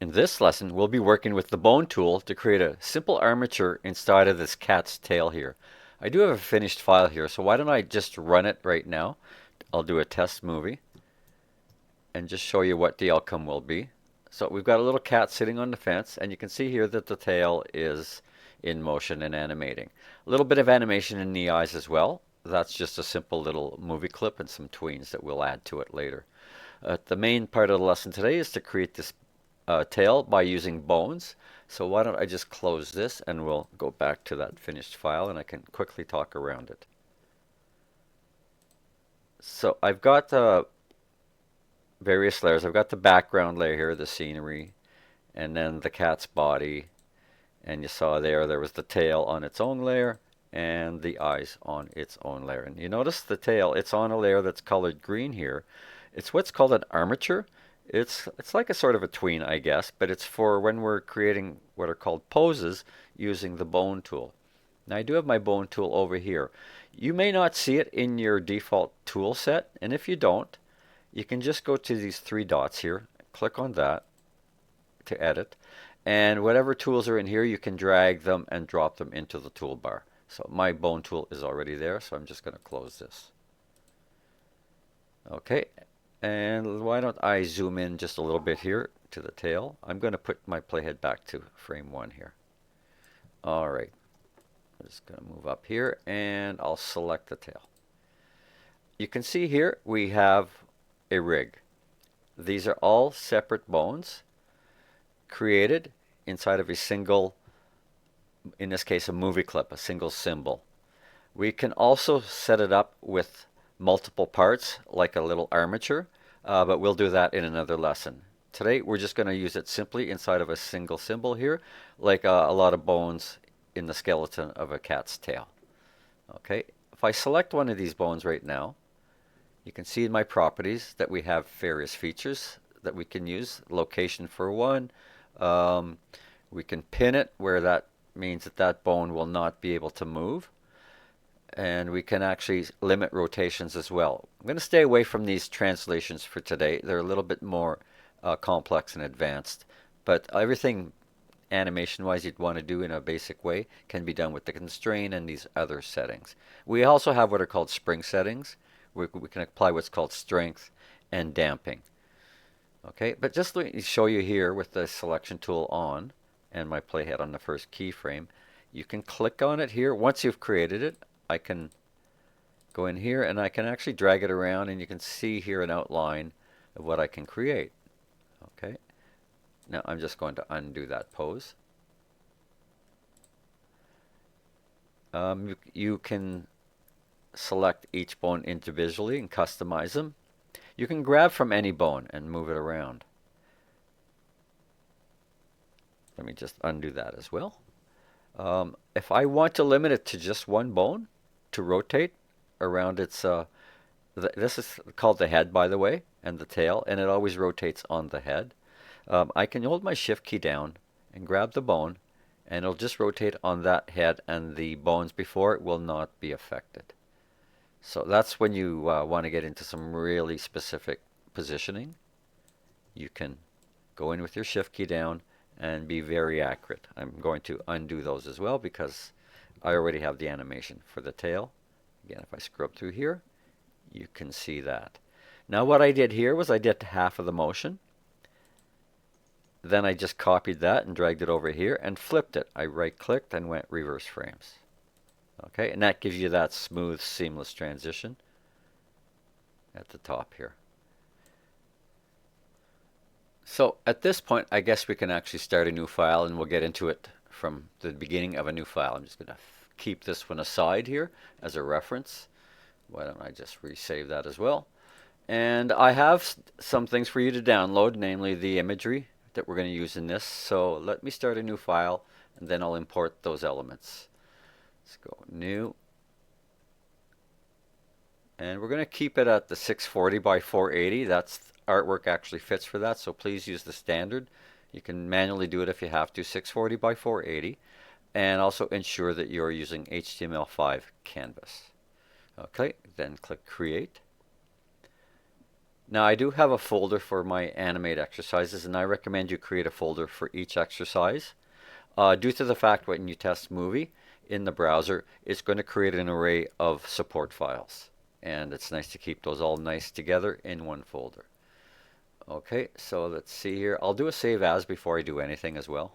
In this lesson, we'll be working with the bone tool to create a simple armature inside of this cat's tail here. I do have a finished file here, so why don't I just run it right now. I'll do a test movie and just show you what the outcome will be. So we've got a little cat sitting on the fence, and you can see here that the tail is in motion and animating. A little bit of animation in the eyes as well. That's just a simple little movie clip and some tweens that we'll add to it later. The main part of the lesson today is to create this tail by using bones. So why don't I just close this and we'll go back to that finished file and I can quickly talk around it. So I've got various layers. I've got the background layer here, the scenery, and then the cat's body. And you saw there was the tail on its own layer and the eyes on its own layer. And you notice the tail, it's on a layer that's colored green here. It's what's called an armature. It's like a sort of a tween, I guess, but it's for when we're creating what are called poses using the bone tool. Now I do have my bone tool over here. You may not see it in your default tool set, and if you don't, you can just go to these three dots here, click on that to edit, and whatever tools are in here, you can drag them and drop them into the toolbar. So my bone tool is already there, so I'm just going to close this. Okay, and why don't I zoom in just a little bit here to the tail. I'm going to put my playhead back to frame 1 here. All right, I'm just going to move up here and I'll select the tail. You can see here we have a rig. These are all separate bones created inside of a single, in this case, a movie clip, a single symbol. We can also set it up with multiple parts, like a little armature, but we'll do that in another lesson. Today, we're just going to use it simply inside of a single symbol here, like a lot of bones in the skeleton of a cat's tail. Okay, if I select one of these bones right now, you can see in my properties that we have various features that we can use. Location for one. We can pin it where that means that that bone will not be able to move. And we can actually limit rotations as well. I'm going to stay away from these translations for today. They're a little bit more complex and advanced. But everything animation-wise you'd want to do in a basic way can be done with the constraint and these other settings. We also have what are called spring settings. We can apply what's called strength and damping. Okay, but just let me show you here with the selection tool on and my playhead on the first keyframe. You can click on it here. Once you've created it, I can go in here and I can actually drag it around and you can see here an outline of what I can create. Okay, now I'm just going to undo that pose. You can select each bone individually and customize them. You can grab from any bone and move it around. Let me just undo that as well. If I want to limit it to just one bone to rotate around its, this is called the head, by the way, and the tail, and it always rotates on the head. I can hold my shift key down and grab the bone, and it'll just rotate on that head, and the bones before it will not be affected. So that's when you want to get into some really specific positioning. You can go in with your shift key down and be very accurate. I'm going to undo those as well because I already have the animation for the tail. Again, if I scrub through here, you can see that. Now what I did here was I did half of the motion. Then I just copied that and dragged it over here and flipped it. I right-clicked and went reverse frames. Okay, and that gives you that smooth, seamless transition at the top here. So at this point, I guess we can actually start a new file and we'll get into it from the beginning of a new file. I'm just going to keep this one aside here as a reference. Why don't I just resave that as well? And I have some things for you to download, namely the imagery that we're going to use in this. So let me start a new file and then I'll import those elements. Let's go new. And we're going to keep it at the 640 by 480. That's artwork actually fits for that, so please use the standard. You can manually do it if you have to, 640 by 480. And also ensure that you're using HTML5 canvas. Okay, then click create. Now I do have a folder for my Animate exercises, and I recommend you create a folder for each exercise. Due to the fact when you test movie in the browser, it's going to create an array of support files. And it's nice to keep those all nice together in one folder. Okay, so let's see here. I'll do a save as before I do anything as well.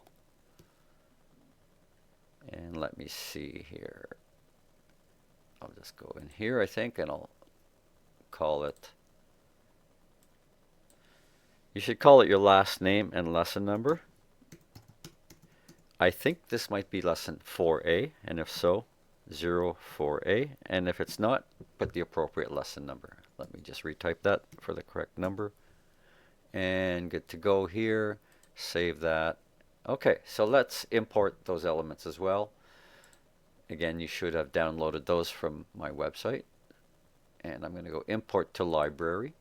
And let me see here. I'll just go in here, I think, and I'll call it. You should call it your last name and lesson number. I think this might be lesson 4A, and if so, 04A. And if it's not, put the appropriate lesson number. Let me just retype that for the correct number. And good to go here. Save that. Okay, so let's import those elements as well. Again, you should have downloaded those from my website. And I'm going to go import to library.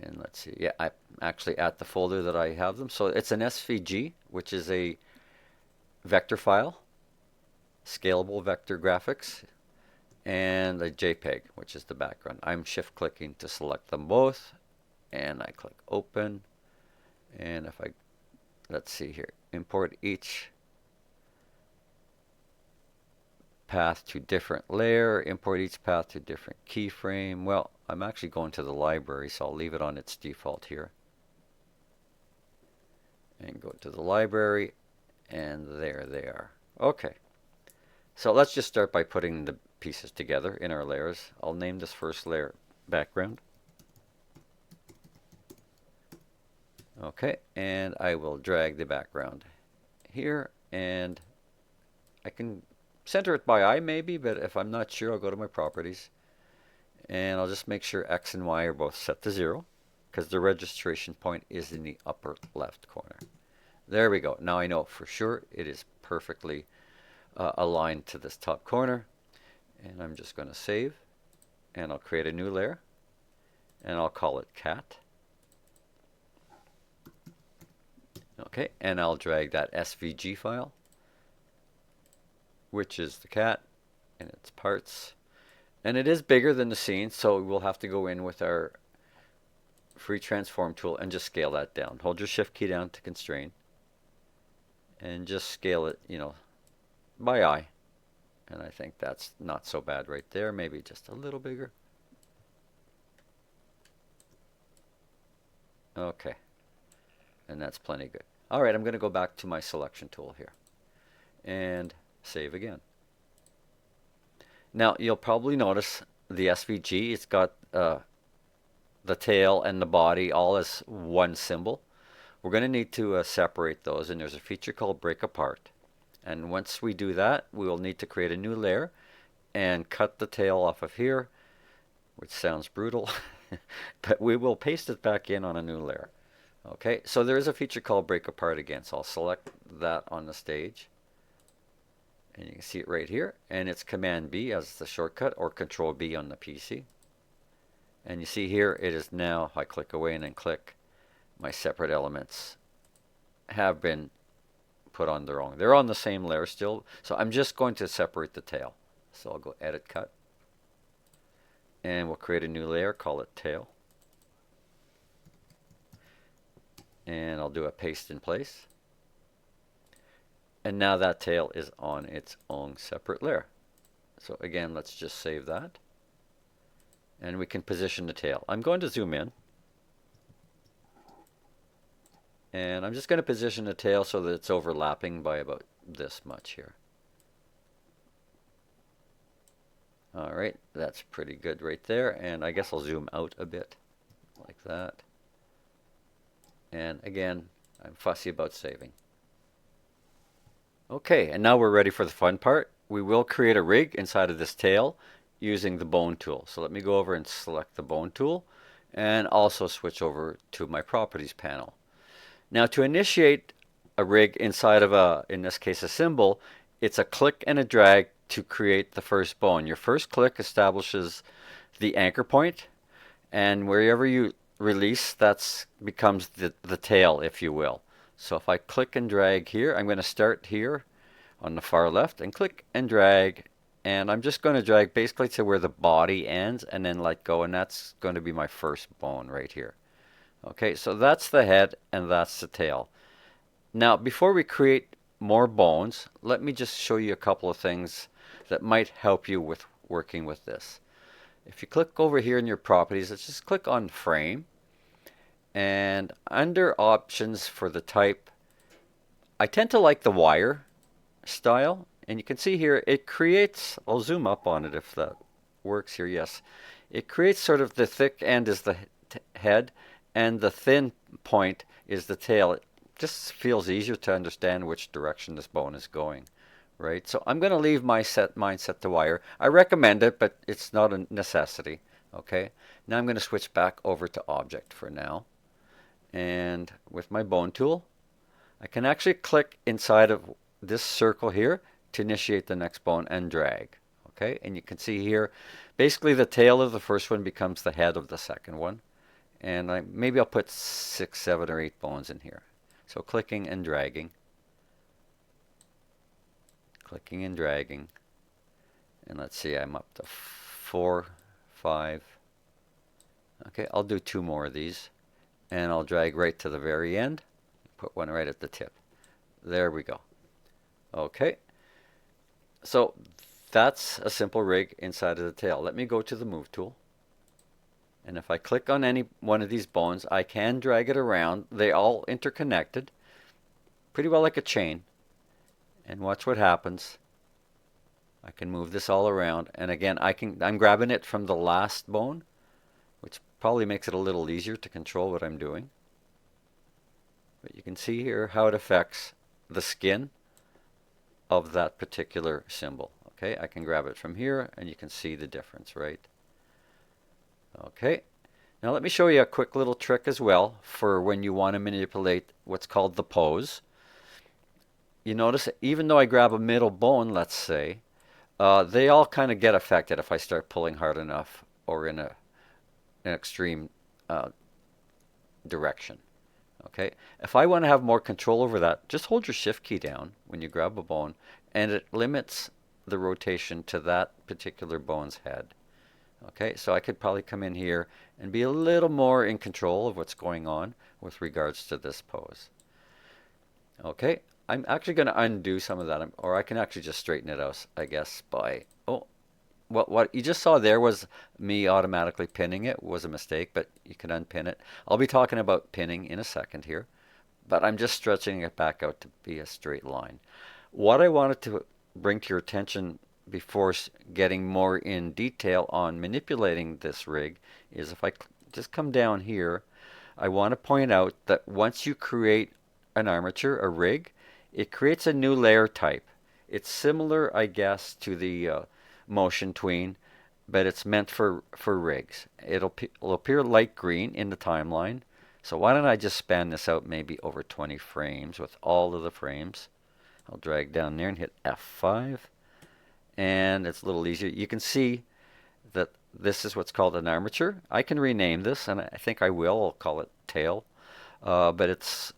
And let's see, yeah, I'm actually at the folder that I have them. So it's an SVG, which is a vector file, scalable vector graphics, and a JPEG, which is the background. I'm shift clicking to select them both, and I click open. And if I, let's see here, import each path to different layer, import each path to different keyframe. Well, I'm actually going to the library, so I'll leave it on its default here. And go to the library, and there they are. Okay, so let's just start by putting the pieces together in our layers. I'll name this first layer background. Okay, and I will drag the background here, and I can center it by eye maybe, but if I'm not sure, I'll go to my properties. And I'll just make sure X and Y are both set to 0, because the registration point is in the upper left corner. There we go. Now I know for sure it is perfectly aligned to this top corner. And I'm just going to save. And I'll create a new layer. And I'll call it cat. Okay, and I'll drag that SVG file, which is the cat and its parts. And it is bigger than the scene, so we'll have to go in with our free transform tool and just scale that down. Hold your shift key down to constrain and just scale it, you know, by eye. And I think that's not so bad right there. Maybe just a little bigger. Okay. And that's plenty good. All right, I'm going to go back to my selection tool here and save again. Now, you'll probably notice the SVG, it's got the tail and the body all as one symbol. We're going to need to separate those, and there's a feature called break apart. And once we do that, we will need to create a new layer and cut the tail off of here, which sounds brutal, but we will paste it back in on a new layer. Okay, so there is a feature called break apart again, so I'll select that on the stage. And you can see it right here, and it's Command B as the shortcut, or Control B on the PC. And you see here, it is now, I click away and then click, my separate elements have been put on their own. They're on the same layer still, so I'm just going to separate the tail. So I'll go Edit Cut, and we'll create a new layer, call it Tail. And I'll do a paste in place. And now that tail is on its own separate layer. So again, let's just save that. And we can position the tail. I'm going to zoom in. And I'm just going to position the tail so that it's overlapping by about this much here. All right, that's pretty good right there. And I guess I'll zoom out a bit like that. And again, I'm fussy about saving. Okay, and now we're ready for the fun part. We will create a rig inside of this tail using the bone tool. So let me go over and select the bone tool and also switch over to my properties panel. Now to initiate a rig inside of in this case, a symbol, it's a click and a drag to create the first bone. Your first click establishes the anchor point, and wherever you release, that becomes the tail, if you will. So if I click and drag here, I'm going to start here on the far left and click and drag, And I'm just going to drag basically to where the body ends and then let go, and that's going to be my first bone right here. Okay, so that's the head and that's the tail. Now, before we create more bones, let me just show you a couple of things that might help you with working with this. If you click over here in your properties, let's just click on frame, and under options for the type, I tend to like the wire style, and you can see here it creates, I'll zoom up on it if that works here, yes. It creates sort of the thick end is the head and the thin point is the tail. It just feels easier to understand which direction this bone is going, right? So I'm going to leave mine set to wire. I recommend it, but it's not a necessity, okay? Now I'm going to switch back over to object for now. And with my bone tool, I can actually click inside of this circle here to initiate the next bone and drag. Okay, and you can see here, basically the tail of the first one becomes the head of the second one. And maybe I'll put 6, 7, or 8 bones in here. So clicking and dragging. Clicking and dragging. And let's see, I'm up to 4, 5. Okay, I'll do 2 more of these. And I'll drag right to the very end. Put one right at the tip. There we go. Okay. So that's a simple rig inside of the tail. Let me go to the move tool. And if I click on any one of these bones, I can drag it around. They all interconnected, pretty well like a chain. And watch what happens. I can move this all around. And again, I'm grabbing it from the last bone, which probably makes it a little easier to control what I'm doing. But you can see here how it affects the skin of that particular symbol. Okay, I can grab it from here and you can see the difference, right? Okay, now let me show you a quick little trick as well for when you want to manipulate what's called the pose. You notice even though I grab a middle bone, let's say, they all kind of get affected if I start pulling hard enough or in an extreme direction. Okay, if I want to have more control over that, just hold your shift key down when you grab a bone and it limits the rotation to that particular bone's head. Okay, so I could probably come in here and be a little more in control of what's going on with regards to this pose. Okay, I'm actually going to undo some of that, or I can actually just straighten it out, I guess, by, oh, what you just saw there was me automatically pinning it. Was a mistake, but you can unpin it. I'll be talking about pinning in a second here, but I'm just stretching it back out to be a straight line. What I wanted to bring to your attention before getting more in detail on manipulating this rig is if I just come down here, I want to point out that once you create an armature, a rig, it creates a new layer type. It's similar, I guess, to the motion tween, but it's meant for rigs. It'll appear light green in the timeline. So why don't I just span this out maybe over 20 frames with all of the frames. I'll drag down there and hit F5. And it's a little easier. You can see that this is what's called an armature. I can rename this, and I think I will. I'll call it tail. But it's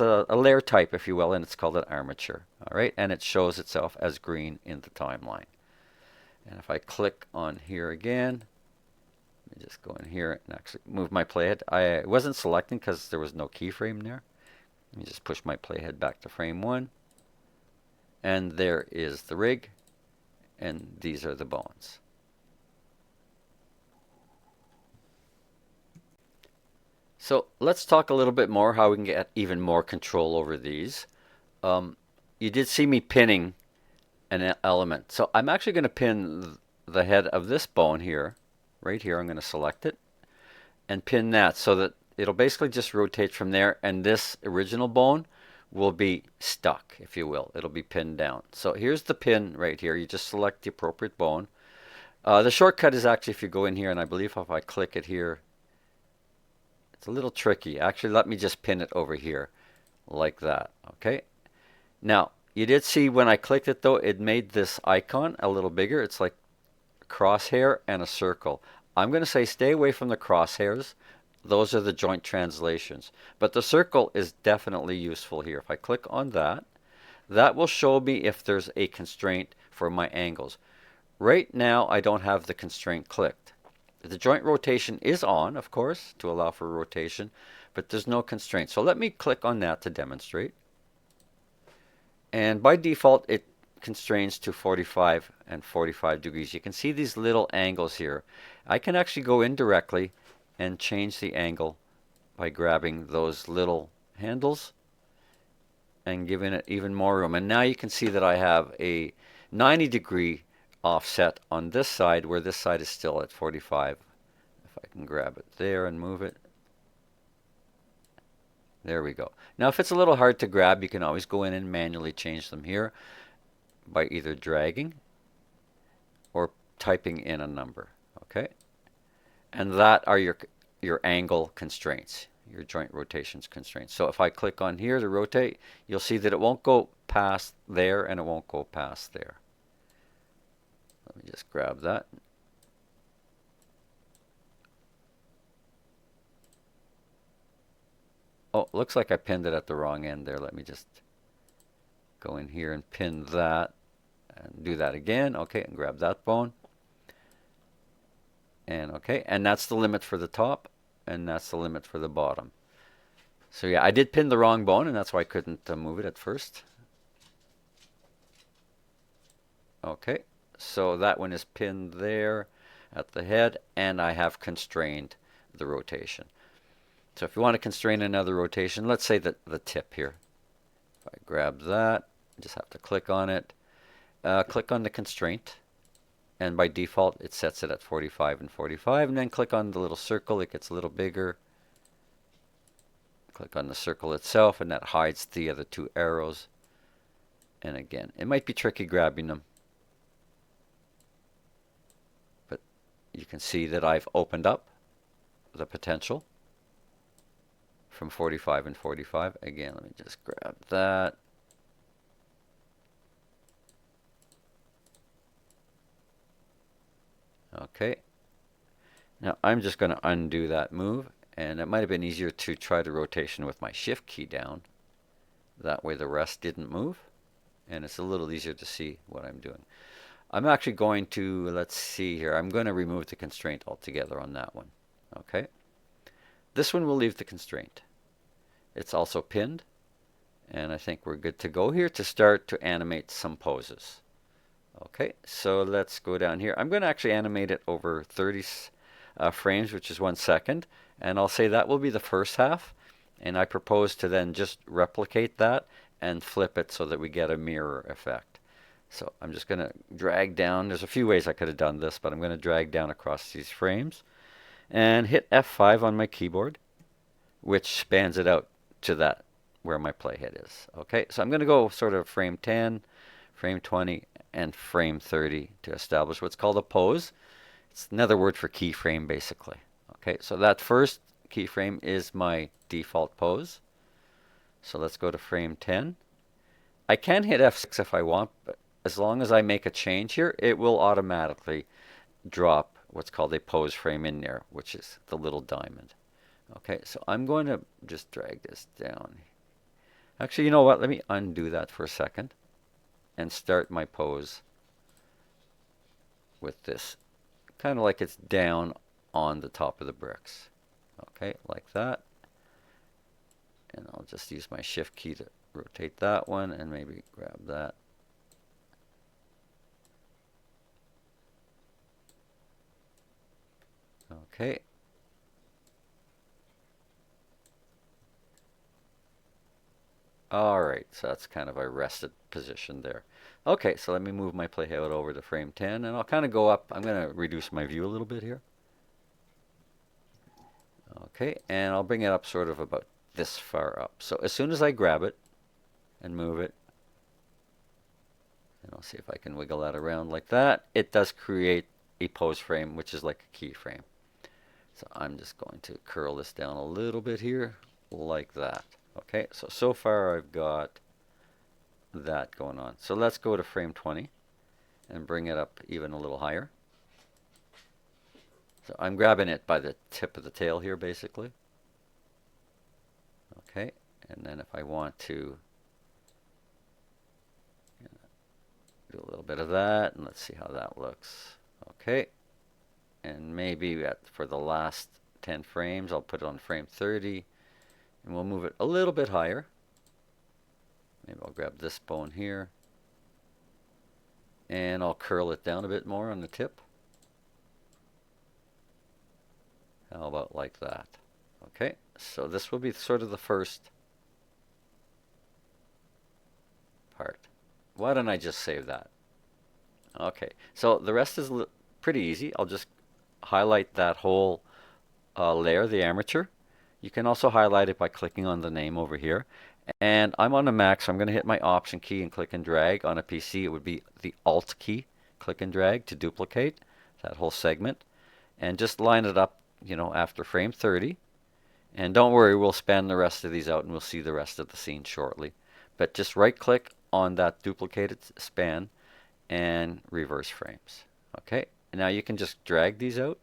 a layer type, if you will, and it's called an armature. All right, and it shows itself as green in the timeline. And if I click on here again, let me just go in here and actually move my playhead. I wasn't selecting because there was no keyframe there. Let me just push my playhead back to frame 1. And there is the rig. And these are the bones. So let's talk a little bit more how we can get even more control over these. You did see me pinning an element. So I'm actually going to pin the head of this bone here, right here. I'm going to select it and pin that so that it'll basically just rotate from there, and this original bone will be stuck, if you will. It'll be pinned down. So here's the pin right here. You just select the appropriate bone. The shortcut is actually if you go in here, and I believe if I click it here, it's a little tricky. Actually, let me just pin it over here like that. Okay. Now, you did see when I clicked it, though, it made this icon a little bigger. It's like a crosshair and a circle. I'm going to say stay away from the crosshairs. Those are the joint translations. But the circle is definitely useful here. If I click on that, that will show me if there's a constraint for my angles. Right now, I don't have the constraint clicked. The joint rotation is on, of course, to allow for rotation, but there's no constraint. So let me click on that to demonstrate. And by default, it constrains to 45 and 45 degrees. You can see these little angles here. I can actually go in directly and change the angle by grabbing those little handles and giving it even more room. And now you can see that I have a 90-degree offset on this side, where this side is still at 45. If I can grab it there and move it. There we go. Now if it's a little hard to grab, you can always go in and manually change them here by either dragging or typing in a number. Okay? And that are your angle constraints, your joint rotations constraints. So if I click on here to rotate, you'll see that it won't go past there and it won't go past there. Let me just grab that. Oh, looks like I pinned it at the wrong end there. Let me just go in here and pin that and do that again. Okay, and grab that bone. And okay, and that's the limit for the top, and that's the limit for the bottom. So yeah, I did pin the wrong bone, and that's why I couldn't move it at first. Okay, so that one is pinned there at the head, and I have constrained the rotation. So if you want to constrain another rotation, let's say that the tip here. If I grab that, I just have to click on it. Click on the constraint, and by default it sets it at 45 and 45, and then click on the little circle. It gets a little bigger. Click on the circle itself, and that hides the other two arrows. And again, it might be tricky grabbing them, but you can see that I've opened up the potential from 45 and 45. Again, let me just grab that. Okay. Now I'm just going to undo that move, and it might have been easier to try the rotation with my shift key down. That way the rest didn't move, and it's a little easier to see what I'm doing. I'm actually going to, let's see here, I'm going to remove the constraint altogether on that one. Okay. This one will leave the constraint. It's also pinned, and I think we're good to go here to start to animate some poses. Okay, so let's go down here. I'm going to actually animate it over 30 frames, which is 1 second, and I'll say that will be the first half, and I propose to then just replicate that and flip it so that we get a mirror effect. So I'm just going to drag down. There's a few ways I could have done this, but I'm going to drag down across these frames and hit F5 on my keyboard, which spans it out to that where my playhead is. Okay, so I'm going to go sort of frame 10, frame 20, and frame 30 to establish what's called a pose. It's another word for keyframe, basically. Okay, so that first keyframe is my default pose. So let's go to frame 10. I can hit F6 if I want, but as long as I make a change here, it will automatically drop what's called a pose frame in there, which is the little diamond. Okay, so I'm going to just drag this down. Actually, you know what? Let me undo that for a second and start my pose with this, kind of like it's down on the top of the bricks. Okay, like that. And I'll just use my shift key to rotate that one and maybe grab that. Okay. All right, so that's kind of a rested position there. Okay, so let me move my playhead over to frame 10, and I'll kind of go up. I'm going to reduce my view a little bit here. Okay, and I'll bring it up sort of about this far up. So as soon as I grab it and move it, and I'll see if I can wiggle that around like that, it does create a pose frame, which is like a keyframe. So I'm just going to curl this down a little bit here, like that. Okay, so far I've got that going on. So let's go to frame 20 and bring it up even a little higher. So I'm grabbing it by the tip of the tail here, basically. Okay, and then if I want to do a little bit of that, and let's see how that looks. Okay, and maybe for the last 10 frames, I'll put it on frame 30, and we'll move it a little bit higher. Maybe I'll grab this bone here, and I'll curl it down a bit more on the tip. How about like that? Okay, so this will be sort of the first part. Why don't I just save that? Okay, so the rest is pretty easy. I'll just highlight that whole layer, the armature. You can also highlight it by clicking on the name over here. And I'm on a Mac, so I'm going to hit my Option key and click and drag. On a PC, it would be the Alt key, click and drag to duplicate that whole segment. And just line it up, after frame 30. And don't worry, we'll span the rest of these out and we'll see the rest of the scene shortly. But just right click on that duplicated span and reverse frames. Okay, and now you can just drag these out,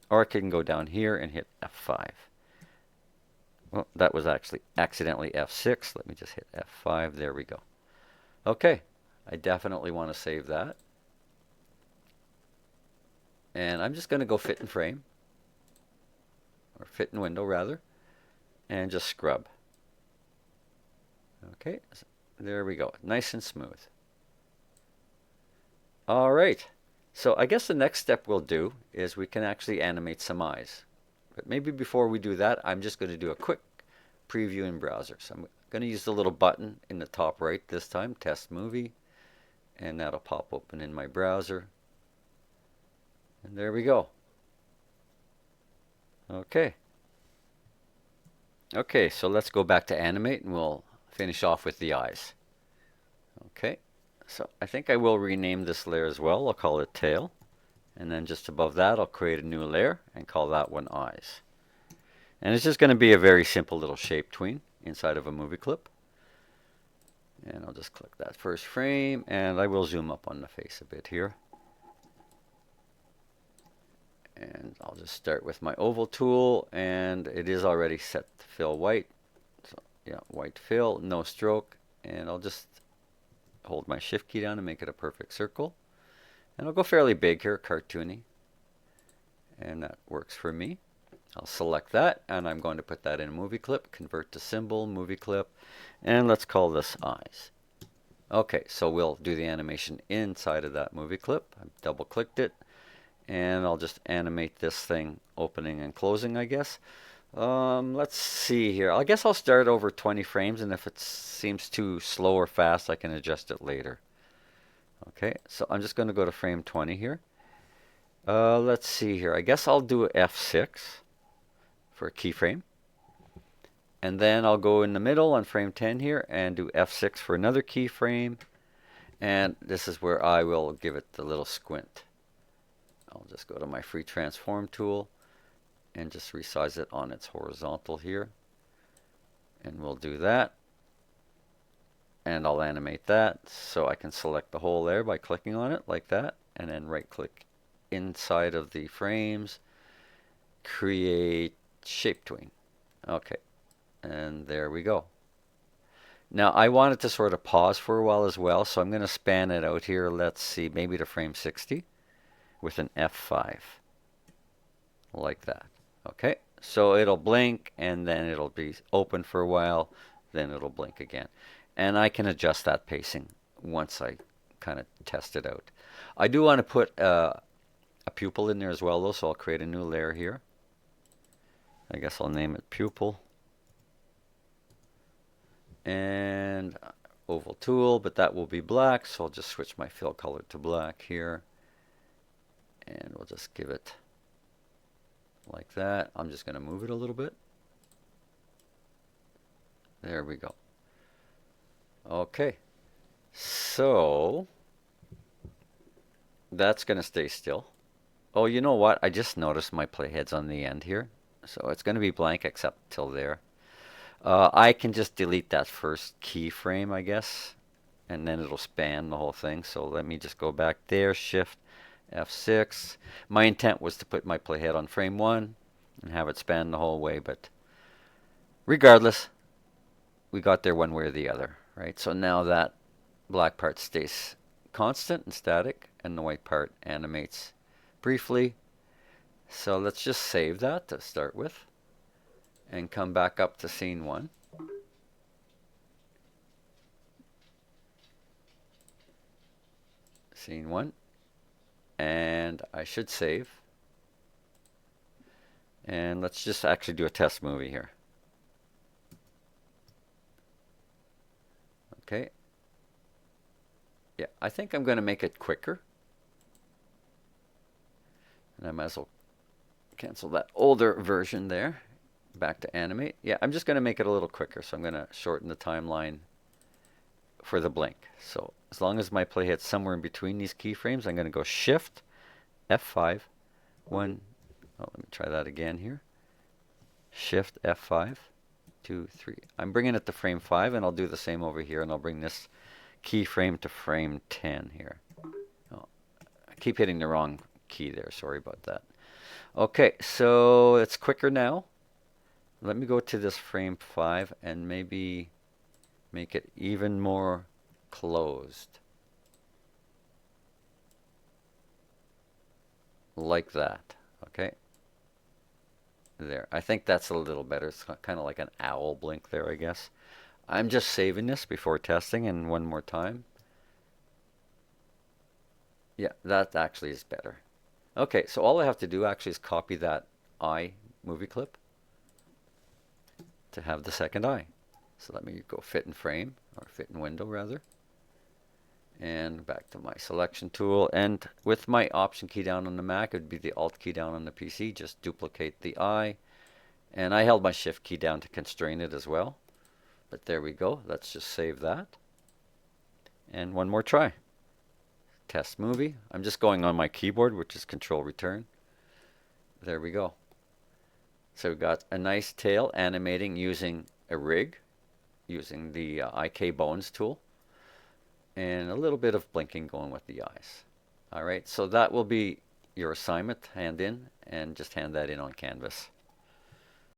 or I can go down here and hit F5. Well, that was actually accidentally F6. Let me just hit F5. There we go. Okay, I definitely want to save that. And I'm just going to go fit in frame, or fit in window rather, and just scrub. Okay, so there we go. Nice and smooth. All right, so I guess the next step we'll do is we can actually animate some eyes. But maybe before we do that, I'm just going to do a quick preview in browser. So I'm going to use the little button in the top right this time, Test Movie, and that'll pop open in my browser. And there we go. Okay. Okay, so let's go back to Animate and we'll finish off with the eyes. Okay, so I think I will rename this layer as well. I'll call it Tail. And then just above that, I'll create a new layer and call that one Eyes. And it's just going to be a very simple little shape tween inside of a movie clip. And I'll just click that first frame, and I will zoom up on the face a bit here. And I'll just start with my oval tool, and it is already set to fill white. So yeah, white fill, no stroke, and I'll just hold my shift key down and make it a perfect circle. And I'll go fairly big here, cartoony. And that works for me. I'll select that, and I'm going to put that in a movie clip, convert to symbol, movie clip, and let's call this Eyes. Okay, so we'll do the animation inside of that movie clip. I've double clicked it, and I'll just animate this thing opening and closing, I guess. Let's see here. I guess I'll start over 20 frames, and if it seems too slow or fast, I can adjust it later. Okay, so I'm just going to go to frame 20 here. Let's see here. I guess I'll do F6 for a keyframe. And then I'll go in the middle on frame 10 here and do F6 for another keyframe. And this is where I will give it the little squint. I'll just go to my free transform tool and just resize it on its horizontal here. And we'll do that. And I'll animate that so I can select the whole there by clicking on it like that. And then right click inside of the frames, create shape tween. Okay, and there we go. Now I want it to sort of pause for a while as well, so I'm going to span it out here. Let's see, maybe to frame 60 with an F5 like that. Okay, so it'll blink and then it'll be open for a while, then it'll blink again. And I can adjust that pacing once I kind of test it out. I do want to put a pupil in there as well though, so I'll create a new layer here. I guess I'll name it Pupil. And oval tool, but that will be black, so I'll just switch my fill color to black here. And we'll just give it like that. I'm just going to move it a little bit. There we go. Okay, so that's going to stay still. Oh, you know what? I just noticed my playhead's on the end here. So it's going to be blank except till there. I can just delete that first keyframe, I guess, and then it'll span the whole thing. So let me just go back there, Shift F6. My intent was to put my playhead on frame 1 and have it span the whole way, but regardless, we got there one way or the other, right? So now that black part stays constant and static, and the white part animates briefly. So let's just save that to start with and come back up to scene 1. Scene 1, and I should save. And let's just actually do a test movie here. Okay. Yeah, I think I'm going to make it quicker. And I might as well cancel that older version there. Back to Animate. Yeah, I'm just going to make it a little quicker. So I'm going to shorten the timeline for the blink. So as long as my play hits somewhere in between these keyframes, I'm going to go Shift F5. Let me try that again here. Shift F5, 2, 3. I'm bringing it to frame 5, and I'll do the same over here, and I'll bring this keyframe to frame 10 here. Oh, I keep hitting the wrong key there. Sorry about that. Okay, so it's quicker now. Let me go to this frame 5 and maybe make it even more closed. Like that. Okay. There. I think that's a little better. It's kind of like an owl blink there, I guess. I'm just saving this before testing, and one more time. Yeah, that actually is better. Okay, so all I have to do actually is copy that eye movie clip to have the second eye. So let me go fit in frame, or fit in window rather. And back to my selection tool. And with my option key down on the Mac, it would be the alt key down on the PC. Just duplicate the eye. And I held my shift key down to constrain it as well. But there we go. Let's just save that. And one more try. Test movie. I'm just going on my keyboard, which is Control Return. There we go. So we've got a nice tail animating using a rig, using the IK Bones tool, and a little bit of blinking going with the eyes. All right, so that will be your assignment. Hand in and just hand that in on Canvas.